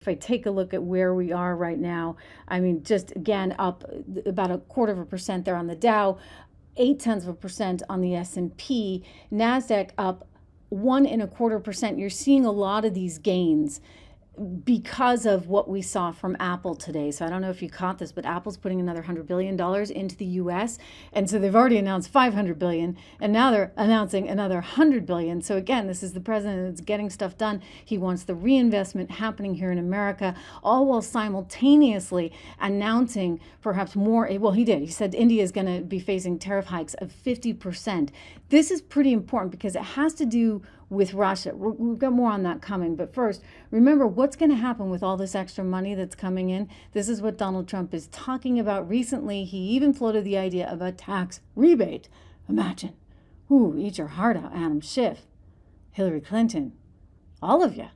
If I take a look at where we are right now, I mean, just again, up about 0.25% there on the Dow, 0.8% on the S&P, NASDAQ up 1.25%. You're seeing a lot of these gains because of what we saw from Apple today. So I don't know if you caught this, but Apple's putting another $100 billion into the US. And so they've already announced $500 billion, and now they're announcing another $100 billion. So again, this is the president that's getting stuff done. He wants the reinvestment happening here in America, all while simultaneously announcing perhaps more. Well, he did. He said India is going to be facing tariff hikes of 50%. This is pretty important because it has to do with Russia. We've got more on that coming. But first, remember what's going to happen with all this extra money that's coming in. This is what Donald Trump is talking about recently. He even floated the idea of a tax rebate. Imagine. Ooh, eat your heart out, Adam Schiff, Hillary Clinton, all of you.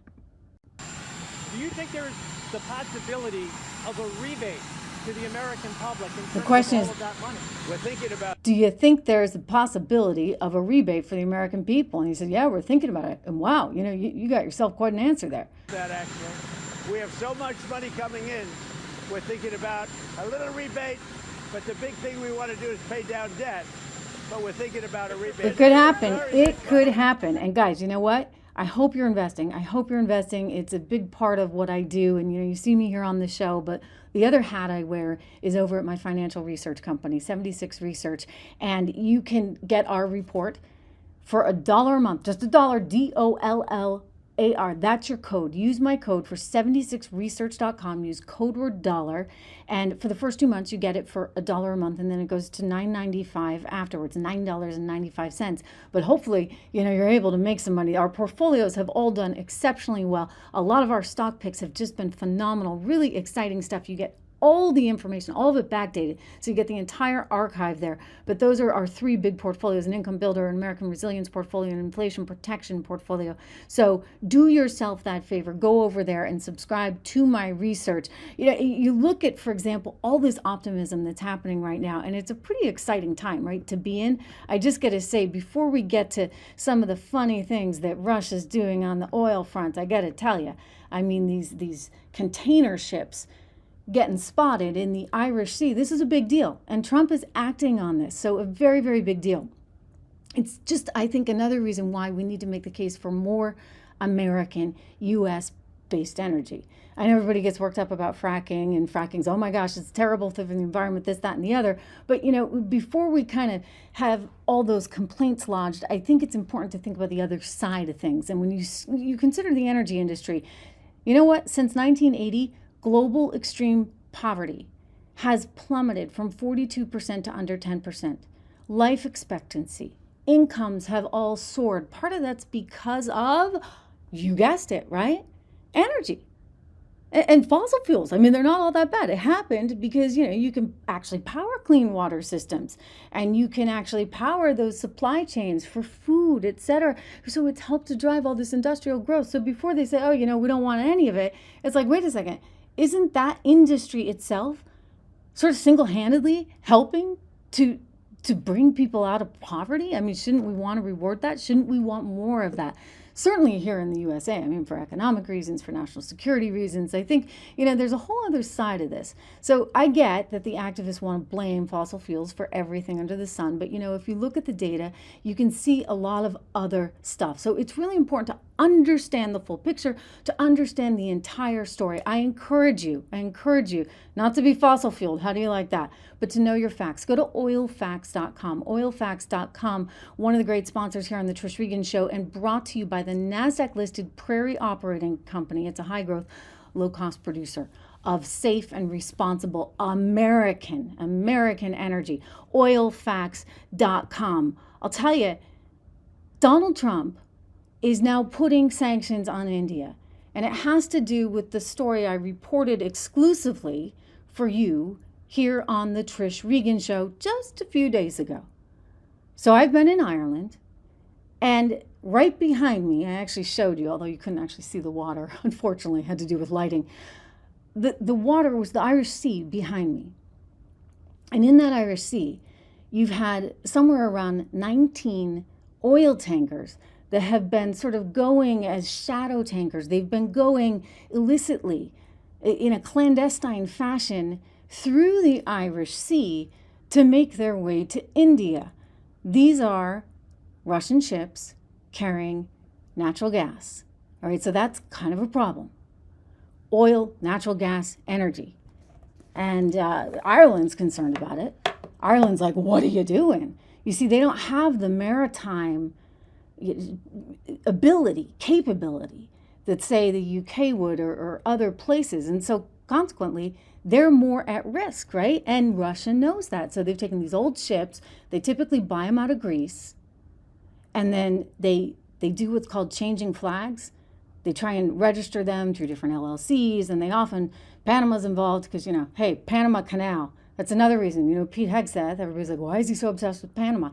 Do you think there's the possibility of a rebate to the American public in terms The question of all is, of that money? We're thinking about. do you think there's a possibility of a rebate for the American people? And he said, yeah, we're thinking about it. And wow, you got yourself quite an answer there. That actually, we have so much money coming in. We're thinking about a little rebate, but the big thing we want to do is pay down debt. But we're thinking about a rebate. It could happen. It could happen. And guys, you know what? I hope you're investing. I hope you're investing. It's a big part of what I do. And you see me here on the show, but the other hat I wear is over at my financial research company, 76 Research. And you can get our report for $1 a month, just $1, DOLLAR. That's your code. Use my code for 76research.com. Use code word dollar. And for the first 2 months, you get it for $1 a month. And then it goes to $9.95 afterwards, $9.95. But hopefully, you're able to make some money. Our portfolios have all done exceptionally well. A lot of our stock picks have just been phenomenal. Really exciting stuff. You get all the information, all of it backdated. So you get the entire archive there. But those are our three big portfolios: an income builder, an American resilience portfolio, an inflation protection portfolio. So do yourself that favor. Go over there and subscribe to my research. You look at, for example, all this optimism that's happening right now, and it's a pretty exciting time, right, to be in. I just got to say, before we get to some of the funny things that Russia's doing on the oil front, I got to tell you, I mean, these container ships getting spotted in the Irish Sea. This is a big deal. And Trump is acting on this. So a very, very big deal. It's just, I think, another reason why we need to make the case for more American, U.S.-based energy. I know everybody gets worked up about fracking, and fracking's, oh my gosh, it's terrible for the environment, this, that, and the other. But, before we kind of have all those complaints lodged, I think it's important to think about the other side of things. And when you consider the energy industry, you know what? Since 1980, global extreme poverty has plummeted from 42% to under 10%. Life expectancy, incomes have all soared. Part of that's because of, you guessed it, right? Energy. And fossil fuels. I mean, they're not all that bad. It happened because, you can actually power clean water systems, and you can actually power those supply chains for food, etc. So it's helped to drive all this industrial growth. So before they say, oh, we don't want any of it, it's like, wait a second. Isn't that industry itself sort of single-handedly helping to bring people out of poverty? I mean, shouldn't we want to reward that? Shouldn't we want more of that? Certainly here in the USA, I mean, for economic reasons, for national security reasons, I think, there's a whole other side of this. So I get that the activists want to blame fossil fuels for everything under the sun. But, if you look at the data, you can see a lot of other stuff. So it's really important to understand the full picture, to understand the entire story. I encourage you not to be fossil fueled. How do you like that? But to know your facts. Go to oilfacts.com. Oilfacts.com, one of the great sponsors here on the Trish Regan Show, and brought to you by the NASDAQ-listed Prairie Operating Company. It's a high-growth, low-cost producer of safe and responsible American energy. Oilfacts.com. I'll tell you, Donald Trump is now putting sanctions on India. And it has to do with the story I reported exclusively for you here on the Trish Regan Show just a few days ago. So I've been in Ireland, and right behind me, I actually showed you, although you couldn't actually see the water, unfortunately, it had to do with lighting. The water was the Irish Sea behind me. And in that Irish Sea, you've had somewhere around 19 oil tankers that have been sort of going as shadow tankers. They've been going illicitly in a clandestine fashion through the Irish Sea to make their way to India. These are Russian ships carrying natural gas. All right, so that's kind of a problem. Oil, natural gas, energy. And Ireland's concerned about it. Ireland's like, what are you doing? You see, they don't have the maritime capability that, say, the UK would or other places. And so consequently, they're more at risk, right? And Russia knows that. So they've taken these old ships, they typically buy them out of Greece, and then they do what's called changing flags. They try and register them through different LLCs, and they often, Panama's involved because, hey, Panama Canal. That's another reason, Pete Hegseth, everybody's like, why is he so obsessed with Panama?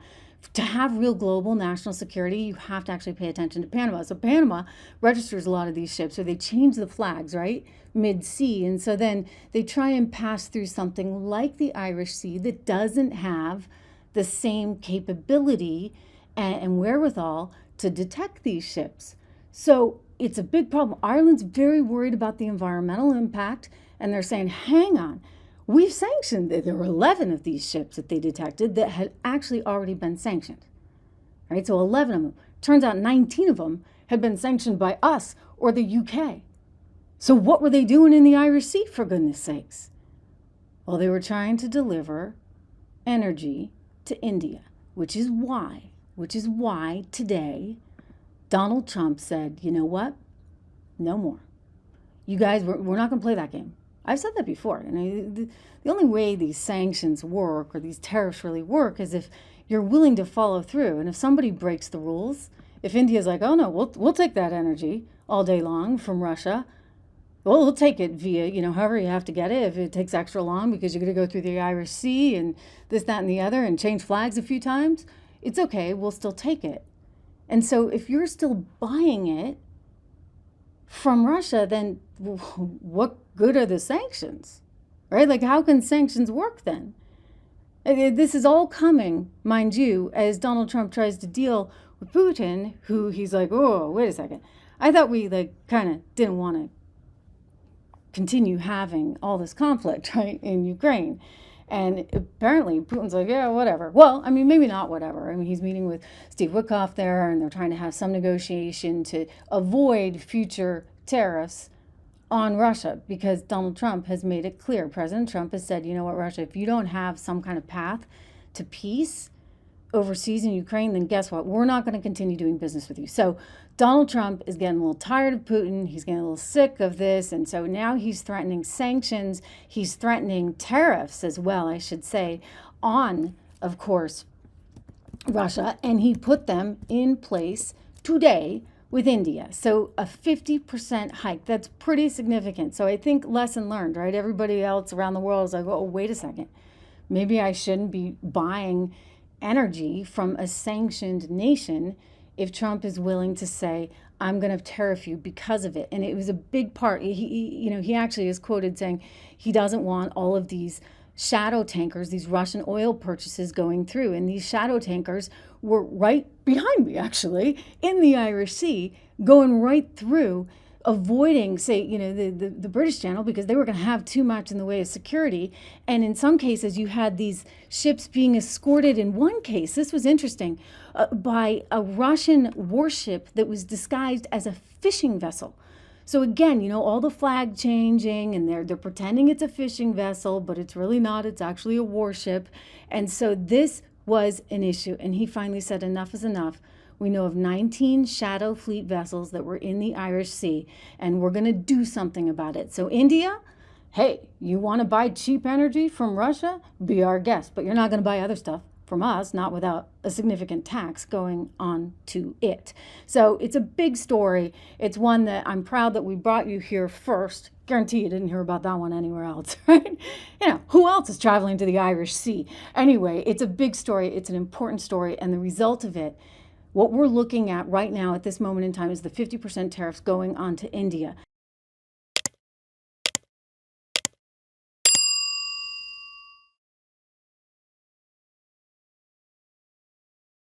To have real global national security, you have to actually pay attention to Panama. So Panama registers a lot of these ships, or they change the flags, right, mid-sea. And so then they try and pass through something like the Irish Sea that doesn't have the same capability and wherewithal to detect these ships. So it's a big problem. Ireland's very worried about the environmental impact, and they're saying, hang on, we've sanctioned. There were 11 of these ships that they detected that had actually already been sanctioned. Right? So 11 of them. Turns out 19 of them had been sanctioned by us or the UK. So what were they doing in the Irish Sea, for goodness sakes? Well, they were trying to deliver energy to India, which is why today Donald Trump said, you know what? No more. You guys, we're not going to play that game. I've said that before. The only way these sanctions work, or these tariffs really work, is if you're willing to follow through. And if somebody breaks the rules, if India's like, oh no, we'll take that energy all day long from Russia, well, we'll take it via, however you have to get it. If it takes extra long because you're going to go through the Irish Sea and this, that, and the other and change flags a few times, it's okay. We'll still take it. And so if you're still buying it from Russia, then what good are the sanctions, right? Like, how can sanctions work then? This is all coming, mind you, as Donald Trump tries to deal with Putin, who he's like, oh, wait a second. I thought we kind of didn't want to continue having all this conflict, right, in Ukraine. And apparently Putin's like, yeah, whatever. Well, maybe not whatever. He's meeting with Steve Witkoff there, and they're trying to have some negotiation to avoid future tariffs on Russia, because Donald Trump has made it clear. President Trump has said, you know what, Russia, if you don't have some kind of path to peace overseas in Ukraine, then guess what? We're not going to continue doing business with you. So Donald Trump is getting a little tired of Putin. He's getting a little sick of this. And so now he's threatening sanctions. He's threatening tariffs as well, I should say, on, of course, Russia. And he put them in place today with India. So a 50% hike. That's pretty significant. So I think lesson learned, right? Everybody else around the world is like, oh, wait a second. Maybe I shouldn't be buying energy from a sanctioned nation if Trump is willing to say, I'm going to tariff you because of it. And it was a big part. He actually is quoted saying he doesn't want all of these shadow tankers, these Russian oil purchases going through. And these shadow tankers were right behind me, actually, in the Irish Sea, going right through, avoiding, say, the British Channel, because they were going to have too much in the way of security. And in some cases, you had these ships being escorted. In one case, this was interesting, by a Russian warship that was disguised as a fishing vessel. So again, all the flag changing, and they're pretending it's a fishing vessel, but it's really not. It's actually a warship. And so this was an issue. And he finally said, enough is enough. We know of 19 shadow fleet vessels that were in the Irish Sea, and we're going to do something about it. So India, hey, you want to buy cheap energy from Russia? Be our guest, but you're not going to buy other stuff from us, not without a significant tax going on to it. So it's a big story. It's one that I'm proud that we brought you here first. Guarantee you didn't hear about that one anywhere else, right? Who else is traveling to the Irish Sea? Anyway, it's a big story. It's an important story, and the result of it, what we're looking at right now at this moment in time, is the 50% tariffs going on to India.